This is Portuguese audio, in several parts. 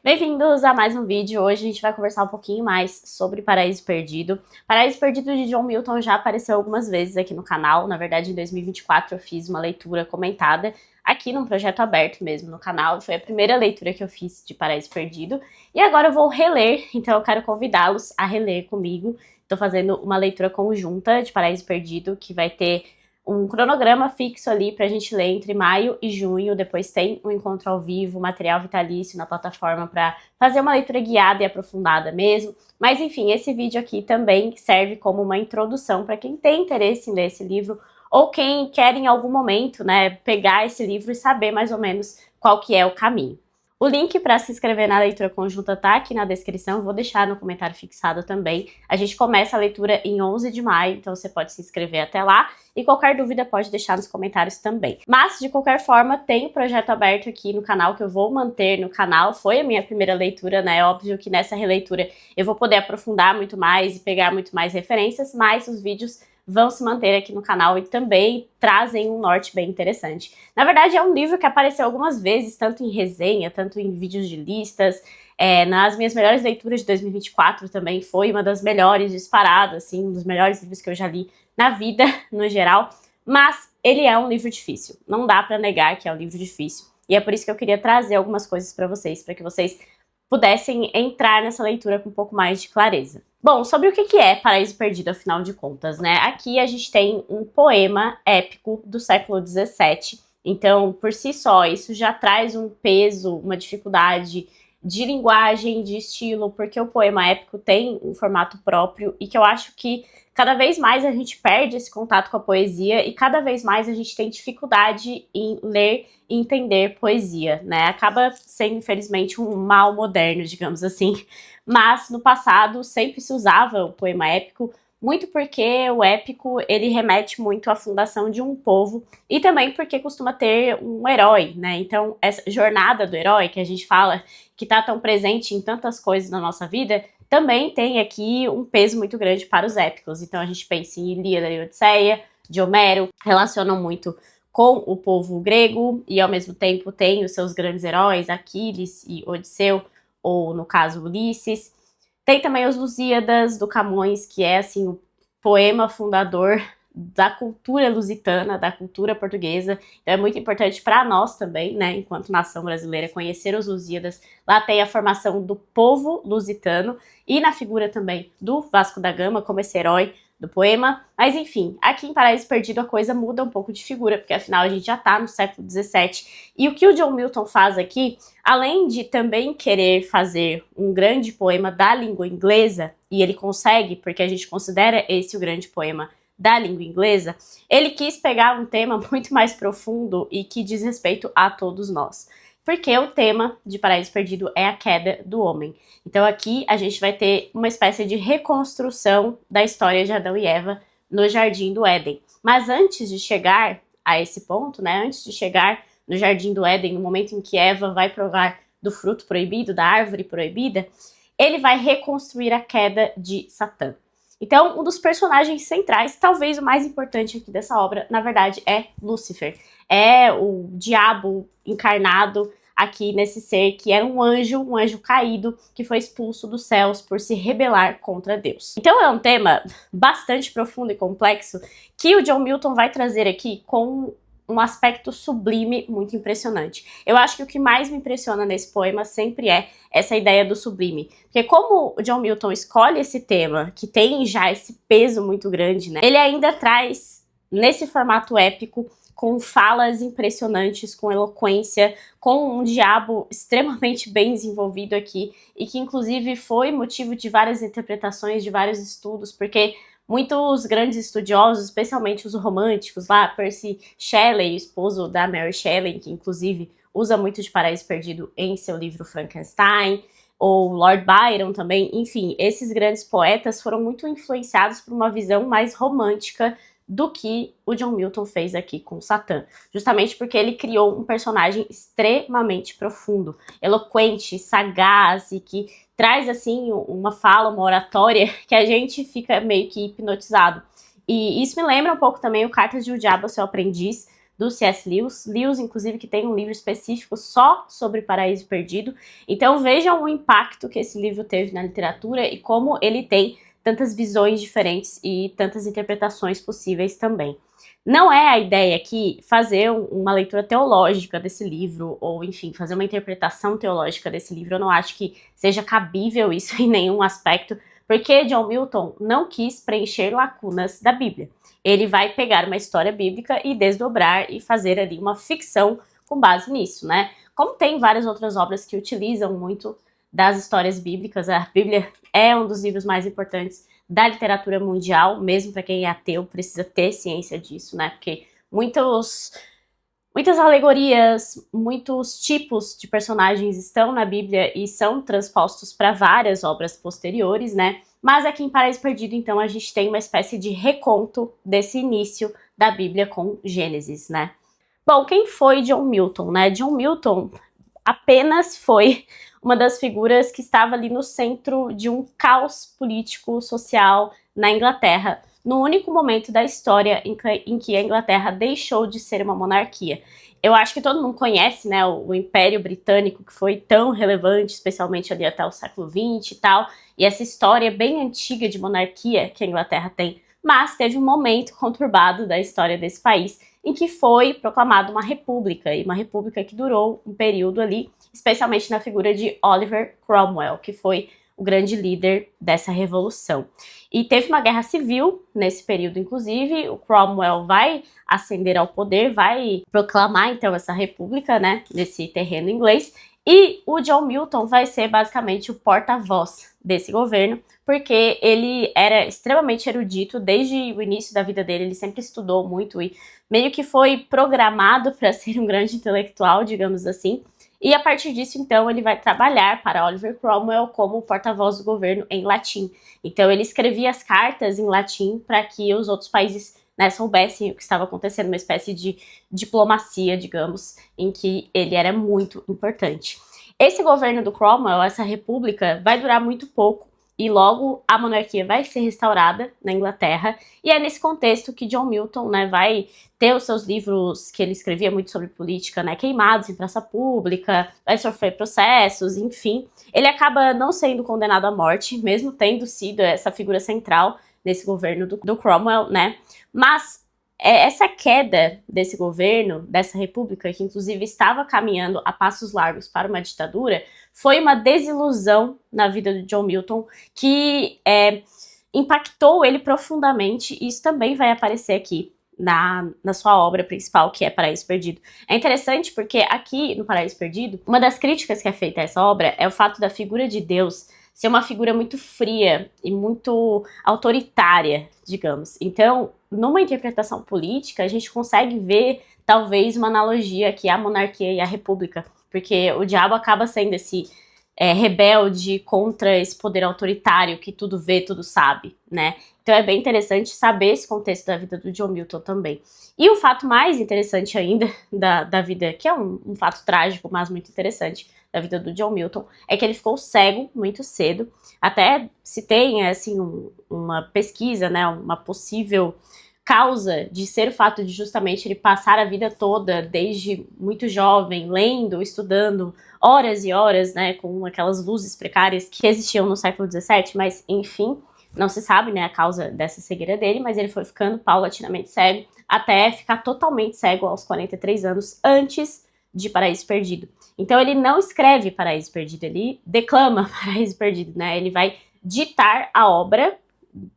Bem-vindos a mais um vídeo. Hoje a gente vai conversar um pouquinho mais sobre Paraíso Perdido. Paraíso Perdido de John Milton já apareceu algumas vezes aqui no canal. Na verdade, em 2024 eu fiz uma leitura comentada aqui num projeto aberto mesmo no canal. Foi a primeira leitura que eu fiz de Paraíso Perdido. E agora eu vou reler, então eu quero convidá-los a reler comigo. Estou fazendo uma leitura conjunta de Paraíso Perdido, que vai ter um cronograma fixo ali pra gente ler entre maio e junho. Depois tem um encontro ao vivo, material vitalício na plataforma pra fazer uma leitura guiada e aprofundada mesmo. Mas enfim, esse vídeo aqui também serve como uma introdução para quem tem interesse em ler esse livro ou quem quer em algum momento, né, pegar esse livro e saber mais ou menos qual que é o caminho. O link para se inscrever na leitura conjunta tá aqui na descrição, vou deixar no comentário fixado também. A gente começa a leitura em 11 de maio, então você pode se inscrever até lá. E qualquer dúvida pode deixar nos comentários também. Mas, de qualquer forma, tem um projeto aberto aqui no canal que eu vou manter no canal. Foi a minha primeira leitura, né? É óbvio que nessa releitura eu vou poder aprofundar muito mais e pegar muito mais referências, mas os vídeos vão se manter aqui no canal e também trazem um norte bem interessante. Na verdade, é um livro que apareceu algumas vezes, tanto em resenha, tanto em vídeos de listas. Nas minhas melhores leituras de 2024 também foi uma das melhores, disparado, assim, um dos melhores livros que eu já li na vida, no geral. Mas ele é um livro difícil, não dá pra negar que é um livro difícil. E é por isso que eu queria trazer algumas coisas pra vocês, para que vocês pudessem entrar nessa leitura com um pouco mais de clareza. Bom, sobre o que é Paraíso Perdido, afinal de contas, né? Aqui a gente tem um poema épico do século XVII. Então, por si só, isso já traz um peso, uma dificuldade de linguagem, de estilo, porque o poema épico tem um formato próprio e que eu acho que cada vez mais a gente perde esse contato com a poesia e cada vez mais a gente tem dificuldade em ler e entender poesia, né? Acaba sendo, infelizmente, um mal moderno, digamos assim. Mas no passado sempre se usava o poema épico, muito porque o épico ele remete muito à fundação de um povo e também porque costuma ter um herói, né? Então essa jornada do herói que a gente fala que tá tão presente em tantas coisas na nossa vida, também tem aqui um peso muito grande para os épicos. Então a gente pensa em Ilíada e Odisseia, de Homero, relacionam muito com o povo grego e ao mesmo tempo tem os seus grandes heróis, Aquiles e Odisseu, ou no caso Ulisses. Tem também os Lusíadas, do Camões, que é assim o poema fundador da cultura lusitana, da cultura portuguesa. Então é muito importante para nós também, né, enquanto nação brasileira, conhecer os Lusíadas. Lá tem a formação do povo lusitano e na figura também do Vasco da Gama como esse herói do poema. Mas enfim, aqui em Paraíso Perdido a coisa muda um pouco de figura, porque afinal a gente já tá no século XVII. E o que o John Milton faz aqui, além de também querer fazer um grande poema da língua inglesa, e ele consegue, porque a gente considera esse o grande poema da língua inglesa, ele quis pegar um tema muito mais profundo e que diz respeito a todos nós. Porque o tema de Paraíso Perdido é a queda do homem. Então aqui a gente vai ter uma espécie de reconstrução da história de Adão e Eva no Jardim do Éden. Mas antes de chegar a esse ponto, né, antes de chegar no Jardim do Éden, no momento em que Eva vai provar do fruto proibido, da árvore proibida, ele vai reconstruir a queda de Satã. Então, um dos personagens centrais, talvez o mais importante aqui dessa obra, na verdade, é Lúcifer. É o diabo encarnado aqui nesse ser que era um anjo caído, que foi expulso dos céus por se rebelar contra Deus. Então é um tema bastante profundo e complexo que o John Milton vai trazer aqui com um aspecto sublime muito impressionante. Eu acho que o que mais me impressiona nesse poema sempre é essa ideia do sublime. Porque como o John Milton escolhe esse tema, que tem já esse peso muito grande, né? Ele ainda traz, nesse formato épico, com falas impressionantes, com eloquência, com um diabo extremamente bem desenvolvido aqui, e que inclusive foi motivo de várias interpretações, de vários estudos, porque muitos grandes estudiosos, especialmente os românticos lá, Percy Shelley, esposo da Mary Shelley, que inclusive usa muito de Paraíso Perdido em seu livro Frankenstein, ou Lord Byron também, enfim, esses grandes poetas foram muito influenciados por uma visão mais romântica do que o John Milton fez aqui com Satã, justamente porque ele criou um personagem extremamente profundo, eloquente, sagaz e que traz assim uma fala, uma oratória que a gente fica meio que hipnotizado. E isso me lembra um pouco também o Cartas de um Diabo ao Seu Aprendiz, do C.S. Lewis. Lewis, inclusive, que tem um livro específico só sobre Paraíso Perdido. Então vejam o impacto que esse livro teve na literatura e como ele tem tantas visões diferentes e tantas interpretações possíveis também. Não é a ideia aqui fazer uma leitura teológica desse livro, ou enfim, fazer uma interpretação teológica desse livro. Eu não acho que seja cabível isso em nenhum aspecto, porque John Milton não quis preencher lacunas da Bíblia. Ele vai pegar uma história bíblica e desdobrar e fazer ali uma ficção com base nisso, né? Como tem várias outras obras que utilizam muito das histórias bíblicas, a Bíblia é um dos livros mais importantes da literatura mundial, mesmo para quem é ateu, precisa ter ciência disso, né? Porque muitas alegorias, muitos tipos de personagens estão na Bíblia e são transpostos para várias obras posteriores, né? Mas aqui em Paraíso Perdido, então, a gente tem uma espécie de reconto desse início da Bíblia com Gênesis, né? Bom, quem foi John Milton, né? John Milton apenas foi uma das figuras que estava ali no centro de um caos político, social na Inglaterra, no único momento da história em que a Inglaterra deixou de ser uma monarquia. Eu acho que todo mundo conhece, né, o Império Britânico, que foi tão relevante, especialmente ali até o século XX e tal, e essa história bem antiga de monarquia que a Inglaterra tem, mas teve um momento conturbado da história desse país em que foi proclamada uma república, e uma república que durou um período ali, especialmente na figura de Oliver Cromwell, que foi o grande líder dessa revolução. E teve uma guerra civil nesse período, inclusive, o Cromwell vai ascender ao poder, vai proclamar então essa república, né, nesse terreno inglês, e o John Milton vai ser basicamente o porta-voz desse governo, porque ele era extremamente erudito desde o início da vida dele, ele sempre estudou muito e meio que foi programado para ser um grande intelectual, digamos assim. E a partir disso, então, ele vai trabalhar para Oliver Cromwell como porta-voz do governo em latim. Então, ele escrevia as cartas em latim para que os outros países, né, soubessem o que estava acontecendo, uma espécie de diplomacia, digamos, em que ele era muito importante. Esse governo do Cromwell, essa república, vai durar muito pouco e logo a monarquia vai ser restaurada na Inglaterra. E é nesse contexto que John Milton, né, vai ter os seus livros que ele escrevia muito sobre política, né, queimados em praça pública, vai sofrer processos, enfim. Ele acaba não sendo condenado à morte, mesmo tendo sido essa figura central nesse governo do Cromwell, né, mas essa queda desse governo, dessa república, que inclusive estava caminhando a passos largos para uma ditadura, foi uma desilusão na vida de John Milton que impactou ele profundamente, e isso também vai aparecer aqui na sua obra principal, que é Paraíso Perdido. É interessante porque aqui no Paraíso Perdido, uma das críticas que é feita a essa obra é o fato da figura de Deus ser uma figura muito fria e muito autoritária, digamos. Então, numa interpretação política, a gente consegue ver, talvez, uma analogia aqui à monarquia e à república, porque o diabo acaba sendo esse rebelde contra esse poder autoritário que tudo vê, tudo sabe, né? Então é bem interessante saber esse contexto da vida do John Milton também. E o fato mais interessante ainda da vida, que é um fato trágico, mas muito interessante, da vida do John Milton, é que ele ficou cego muito cedo. Até se tem, assim, uma pesquisa, né, uma possível causa de ser o fato de justamente ele passar a vida toda, desde muito jovem, lendo, estudando, horas e horas, né, com aquelas luzes precárias que existiam no século XVII, mas, enfim, não se sabe, né, a causa dessa cegueira dele, mas ele foi ficando paulatinamente cego, até ficar totalmente cego aos 43 anos, antes de Paraíso Perdido. Então ele não escreve Paraíso Perdido, ele declama Paraíso Perdido, né, ele vai ditar a obra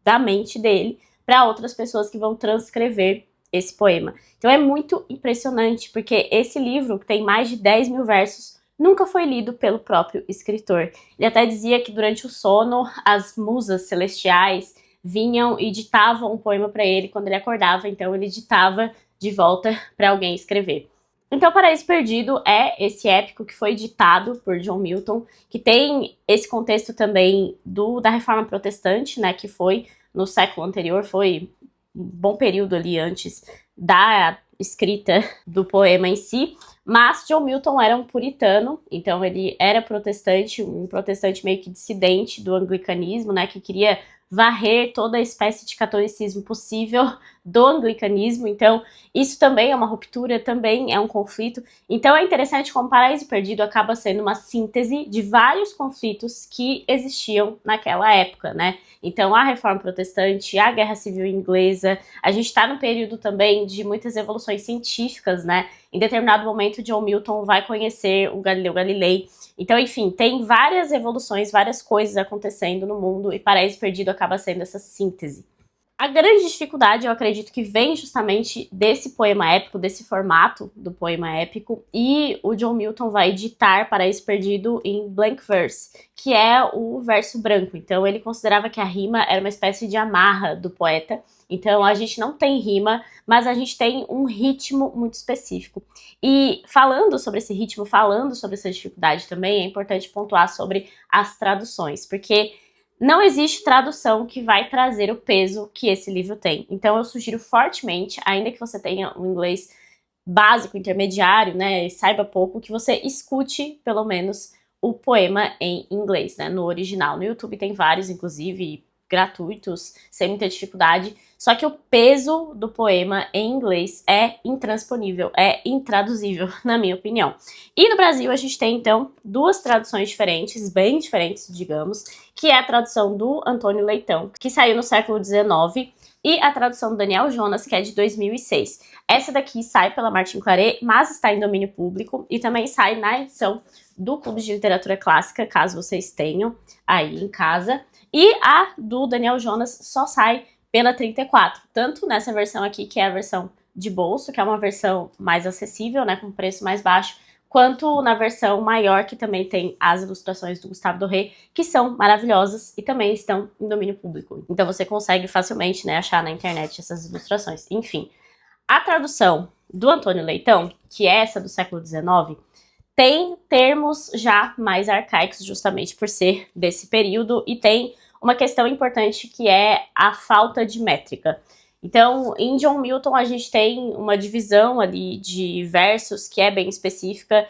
da mente dele para outras pessoas que vão transcrever esse poema. Então é muito impressionante, porque esse livro, que tem mais de 10 mil versos, nunca foi lido pelo próprio escritor. Ele até dizia que durante o sono, as musas celestiais vinham e ditavam um poema para ele quando ele acordava, então ele ditava de volta para alguém escrever. Então, Paraíso Perdido é esse épico que foi ditado por John Milton, que tem esse contexto também da Reforma Protestante, né, que foi no século anterior, foi um bom período ali antes da escrita do poema em si, mas John Milton era um puritano, então ele era protestante, um protestante meio que dissidente do anglicanismo, né, que queria varrer toda a espécie de catolicismo possível do anglicanismo, então isso também é uma ruptura, também é um conflito. Então é interessante como Paraíso Perdido acaba sendo uma síntese de vários conflitos que existiam naquela época, né? Então a Reforma Protestante, a Guerra Civil Inglesa, a gente está no período também de muitas evoluções científicas, né? Em determinado momento, John Milton vai conhecer o Galileu Galilei. Então, enfim, tem várias evoluções, várias coisas acontecendo no mundo e Paraíso Perdido acaba sendo essa síntese. A grande dificuldade, eu acredito que vem justamente desse poema épico, desse formato do poema épico, e o John Milton vai editar Paraíso Perdido em blank verse, que é o verso branco. Então ele considerava que a rima era uma espécie de amarra do poeta. Então a gente não tem rima, mas a gente tem um ritmo muito específico. E falando sobre esse ritmo, falando sobre essa dificuldade também, é importante pontuar sobre as traduções, porque não existe tradução que vai trazer o peso que esse livro tem. Então eu sugiro fortemente, ainda que você tenha um inglês básico, intermediário, né, e saiba pouco, que você escute, pelo menos, o poema em inglês, né, no original. No YouTube tem vários, inclusive, gratuitos, sem muita dificuldade. Só que o peso do poema em inglês é intransponível, é intraduzível, na minha opinião. E no Brasil a gente tem, então, duas traduções diferentes, bem diferentes, digamos, que é a tradução do Antônio Leitão, que saiu no século XIX, e a tradução do Daniel Jonas, que é de 2006. Essa daqui sai pela Martin Claret, mas está em domínio público, e também sai na edição do Clube de Literatura Clássica, caso vocês tenham aí em casa. E a do Daniel Jonas só sai pela 34, tanto nessa versão aqui, que é a versão de bolso, que é uma versão mais acessível, né, com preço mais baixo, quanto na versão maior, que também tem as ilustrações do Gustave Doré, que são maravilhosas e também estão em domínio público. Então você consegue facilmente, né, achar na internet essas ilustrações. Enfim, a tradução do Antônio Leitão, que é essa do século XIX, tem termos já mais arcaicos, justamente por ser desse período, e tem uma questão importante que é a falta de métrica. Então, em John Milton, a gente tem uma divisão ali de versos que é bem específica,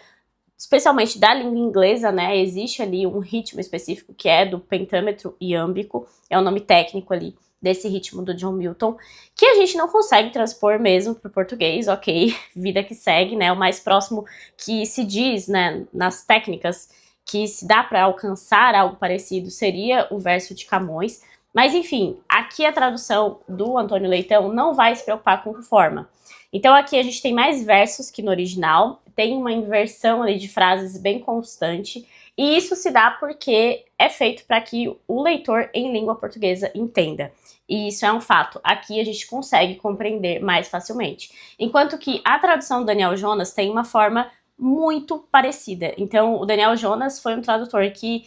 especialmente da língua inglesa, né? Existe ali um ritmo específico que é do pentâmetro iâmbico, é o nome técnico ali desse ritmo do John Milton, que a gente não consegue transpor mesmo para o português, ok, vida que segue, né? O mais próximo que se diz, né, nas técnicas que se dá para alcançar algo parecido seria o verso de Camões. Mas enfim, aqui a tradução do Antônio Leitão não vai se preocupar com forma. Então aqui a gente tem mais versos que no original, tem uma inversão ali de frases bem constante, e isso se dá porque é feito para que o leitor em língua portuguesa entenda. E isso é um fato. Aqui a gente consegue compreender mais facilmente. Enquanto que a tradução do Daniel Jonas tem uma forma muito parecida. Então, o Daniel Jonas foi um tradutor que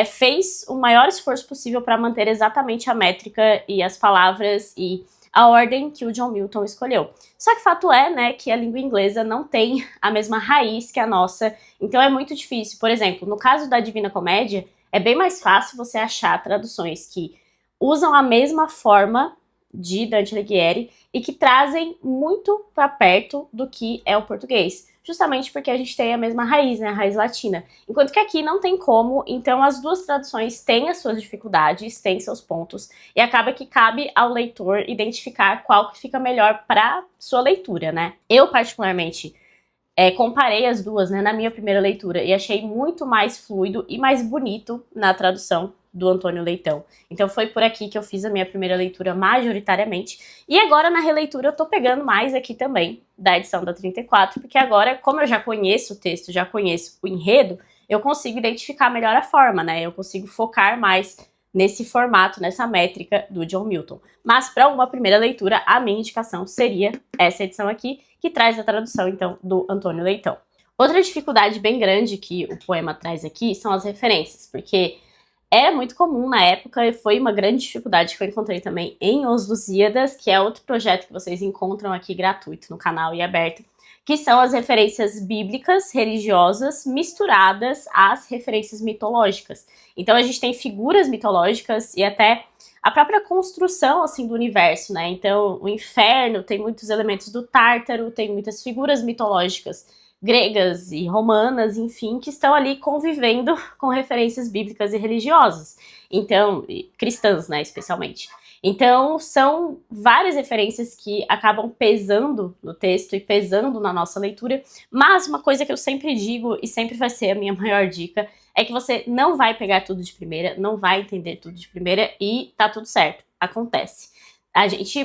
fez o maior esforço possível para manter exatamente a métrica e as palavras e a ordem que o John Milton escolheu. Só que o fato é, né, que a língua inglesa não tem a mesma raiz que a nossa, então é muito difícil. Por exemplo, no caso da Divina Comédia, é bem mais fácil você achar traduções que usam a mesma forma de Dante Alighieri e que trazem muito para perto do que é o português, justamente porque a gente tem a mesma raiz, né, a raiz latina. Enquanto que aqui não tem como, então as duas traduções têm as suas dificuldades, têm seus pontos, e acaba que cabe ao leitor identificar qual que fica melhor para sua leitura, né. Eu, particularmente, comparei as duas, né, na minha primeira leitura, e achei muito mais fluido e mais bonito na tradução do Antônio Leitão. Então foi por aqui que eu fiz a minha primeira leitura majoritariamente. E agora na releitura eu tô pegando mais aqui também da edição da 34, porque agora, como eu já conheço o texto, já conheço o enredo, eu consigo identificar melhor a forma, né? Eu consigo focar mais nesse formato, nessa métrica do John Milton. Mas para uma primeira leitura, a minha indicação seria essa edição aqui, que traz a tradução, então, do Antônio Leitão. Outra dificuldade bem grande que o poema traz aqui são as referências, porque era muito comum na época e foi uma grande dificuldade que eu encontrei também em Os Lusíadas, que é outro projeto que vocês encontram aqui gratuito no canal e aberto, que são as referências bíblicas, religiosas, misturadas às referências mitológicas. Então a gente tem figuras mitológicas e até a própria construção, assim, do universo, né? Então o inferno tem muitos elementos do Tártaro, tem muitas figuras mitológicas gregas e romanas, enfim, que estão ali convivendo com referências bíblicas e religiosas. Então, cristãs, né, especialmente. Então, são várias referências que acabam pesando no texto e pesando na nossa leitura, mas uma coisa que eu sempre digo e sempre vai ser a minha maior dica é que você não vai pegar tudo de primeira, não vai entender tudo de primeira e tá tudo certo, acontece.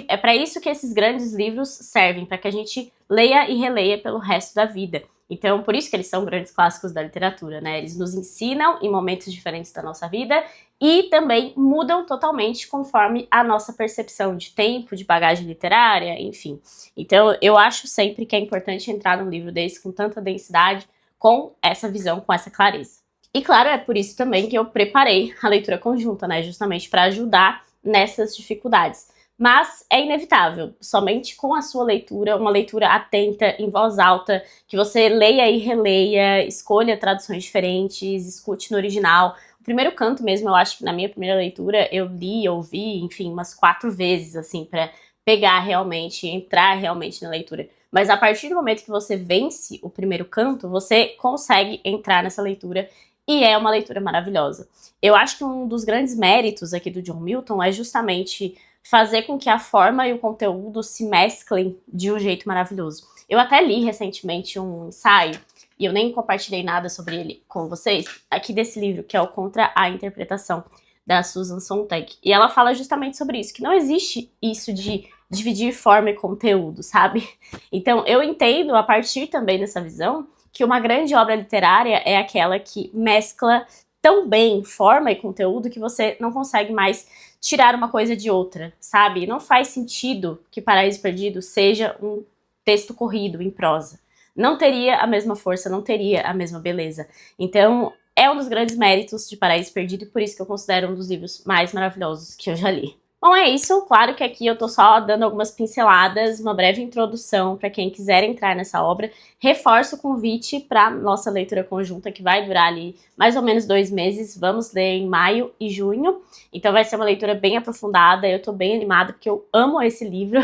É para isso que esses grandes livros servem, para que a gente leia e releia pelo resto da vida. Então, por isso que eles são grandes clássicos da literatura, né? Eles nos ensinam em momentos diferentes da nossa vida e também mudam totalmente conforme a nossa percepção de tempo, de bagagem literária, enfim. Então, eu acho sempre que é importante entrar num livro desse com tanta densidade, com essa visão, com essa clareza. E claro, é por isso também que eu preparei a leitura conjunta, né? Justamente para ajudar nessas dificuldades. Mas é inevitável, somente com a sua leitura, uma leitura atenta, em voz alta, que você leia e releia, escolha traduções diferentes, escute no original. O primeiro canto mesmo, eu acho que na minha primeira leitura, eu li, ouvi, enfim, umas 4 vezes, assim, pra pegar realmente, entrar realmente na leitura. Mas a partir do momento que você vence o primeiro canto, você consegue entrar nessa leitura e é uma leitura maravilhosa. Eu acho que um dos grandes méritos aqui do John Milton é justamente fazer com que a forma e o conteúdo se mesclem de um jeito maravilhoso. Eu até li recentemente um ensaio, e eu nem compartilhei nada sobre ele com vocês, aqui desse livro, que é o Contra a Interpretação, da Susan Sontag. E ela fala justamente sobre isso, que não existe isso de dividir forma e conteúdo, sabe? Então, eu entendo, a partir também dessa visão, que uma grande obra literária é aquela que mescla tão bem forma e conteúdo que você não consegue mais tirar uma coisa de outra, sabe? Não faz sentido que Paraíso Perdido seja um texto corrido em prosa. Não teria a mesma força, não teria a mesma beleza. Então, é um dos grandes méritos de Paraíso Perdido e por isso que eu considero um dos livros mais maravilhosos que eu já li. Bom, é isso. Claro que aqui eu tô só dando algumas pinceladas, uma breve introdução para quem quiser entrar nessa obra. Reforço o convite para nossa leitura conjunta, que vai durar ali mais ou menos 2 meses. Vamos ler em maio e junho. Então vai ser uma leitura bem aprofundada. Eu tô bem animada porque eu amo esse livro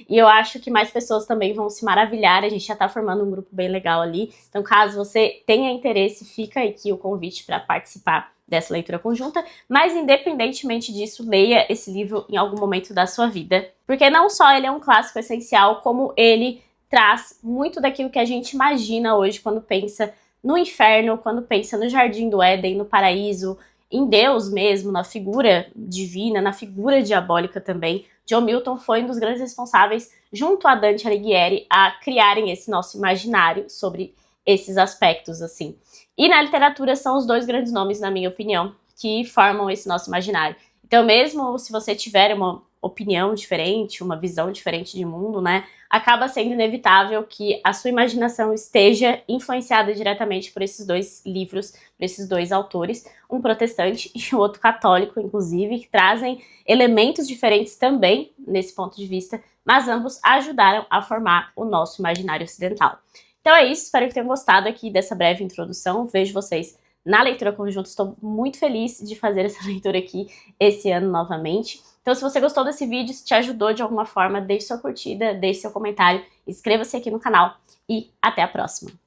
e eu acho que mais pessoas também vão se maravilhar. A gente já tá formando um grupo bem legal ali. Então, caso você tenha interesse, fica aqui o convite para participar dessa leitura conjunta, mas independentemente disso, leia esse livro em algum momento da sua vida, porque não só ele é um clássico essencial, como ele traz muito daquilo que a gente imagina hoje quando pensa no inferno, quando pensa no Jardim do Éden, no paraíso, em Deus mesmo, na figura divina, na figura diabólica também. John Milton foi um dos grandes responsáveis, junto a Dante Alighieri, a criarem esse nosso imaginário sobre esses aspectos, assim. E na literatura são os 2 grandes nomes, na minha opinião, que formam esse nosso imaginário. Então, mesmo se você tiver uma opinião diferente, uma visão diferente de mundo, né, acaba sendo inevitável que a sua imaginação esteja influenciada diretamente por esses 2 livros, por esses 2 autores, um protestante e o outro católico, inclusive, que trazem elementos diferentes também nesse ponto de vista, mas ambos ajudaram a formar o nosso imaginário ocidental. Então é isso, espero que tenham gostado aqui dessa breve introdução. Vejo vocês na leitura conjunta, estou muito feliz de fazer essa leitura aqui esse ano novamente. Então se você gostou desse vídeo, se te ajudou de alguma forma, deixe sua curtida, deixe seu comentário, inscreva-se aqui no canal e até a próxima!